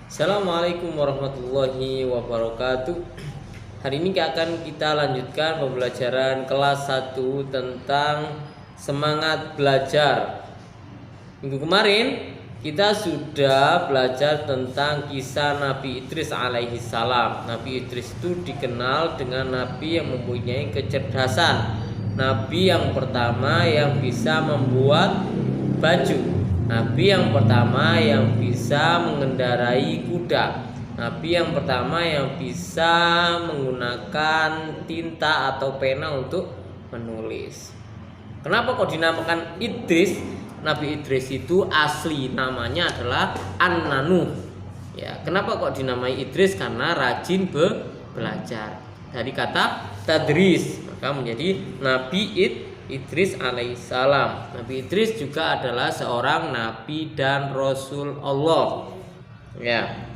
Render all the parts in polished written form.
Assalamualaikum warahmatullahi wabarakatuh. Hari ini akan kita lanjutkan pembelajaran kelas 1 tentang semangat belajar. Minggu kemarin kita sudah belajar tentang kisah Nabi Idris alaihi salam. Nabi Idris itu dikenal dengan nabi yang mempunyai kecerdasan, nabi yang pertama yang bisa membuat baju, nabi yang pertama yang bisa mengendarai kuda, nabi yang pertama yang bisa menggunakan tinta atau pena untuk menulis. Kenapa kok dinamakan Idris? Nabi Idris itu asli namanya adalah An-Nanuh. Ya, kenapa kok dinamai Idris? Karena rajin belajar. Dari kata tadris, maka menjadi Nabi Idris alaihissalam. Nabi Idris juga adalah seorang nabi dan rasul Allah. Ya.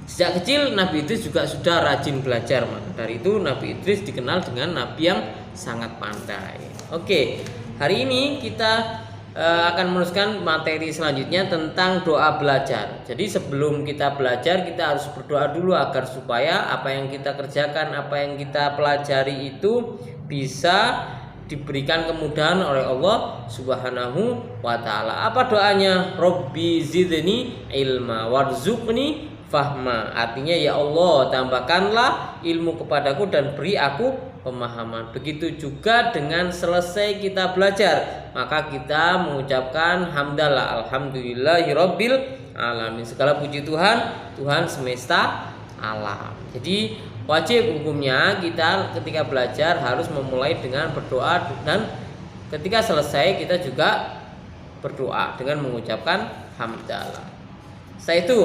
Sejak kecil Nabi Idris juga sudah rajin belajar. Maka dari itu Nabi Idris dikenal dengan nabi yang sangat pandai. Oke, hari ini kita akan meneruskan materi selanjutnya tentang doa belajar. Jadi sebelum kita belajar, kita harus berdoa dulu agar supaya apa yang kita kerjakan, apa yang kita pelajari itu bisa diberikan kemudahan oleh Allah Subhanahu wa taala. Apa doanya? Robbi zidni ilma warzuqni fahma. Artinya, ya Allah, tambahkanlah ilmu kepadaku dan beri aku pemahaman. Begitu juga dengan selesai kita belajar, maka kita mengucapkan hamdalah, alhamdulillahirabbil alamin. Segala puji Tuhan, Tuhan semesta alam. Jadi wajib hukumnya kita ketika belajar harus memulai dengan berdoa, dan ketika selesai kita juga berdoa dengan mengucapkan hamdalah. Setelah itu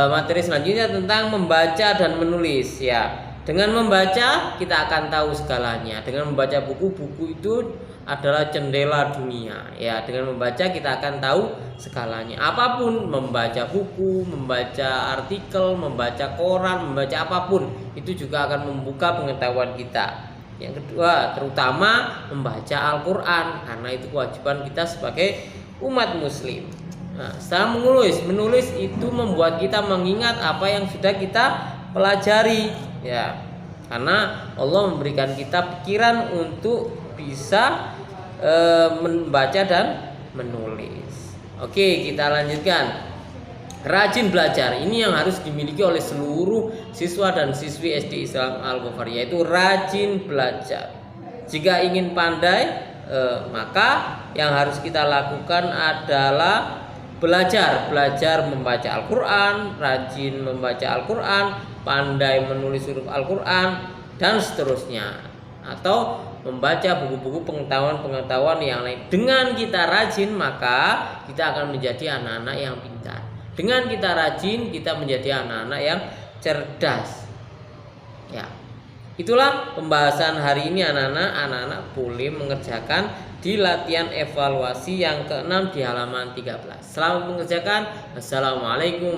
materi selanjutnya tentang membaca dan menulis. Ya, dengan membaca kita akan tahu segalanya. Dengan membaca buku itu adalah jendela dunia. Ya, dengan membaca kita akan tahu segalanya. Apapun, membaca buku, membaca artikel, membaca koran, membaca apapun, itu juga akan membuka pengetahuan kita. Yang kedua, terutama membaca Al-Qur'an, karena itu kewajiban kita sebagai umat muslim. Nah, setelah menulis itu membuat kita mengingat apa yang sudah kita pelajari, ya, karena Allah memberikan kita pikiran untuk bisa membaca dan menulis. Oke, kita lanjutkan. Rajin belajar ini yang harus dimiliki oleh seluruh siswa dan siswi SD Islam Al-Ghofar, yaitu rajin belajar. Jika ingin pandai, maka yang harus kita lakukan adalah belajar membaca Al-Qur'an, rajin membaca Al-Qur'an, pandai menulis huruf Al-Qur'an, dan seterusnya. Atau membaca buku-buku pengetahuan yang lain. Dengan kita rajin, maka kita akan menjadi anak-anak yang pintar. Dengan kita rajin, kita menjadi anak-anak yang cerdas. Ya, itulah pembahasan hari ini anak-anak. Anak-anak boleh mengerjakan di latihan evaluasi yang ke-6 di halaman 13. Selamat mengerjakan. Assalamualaikum.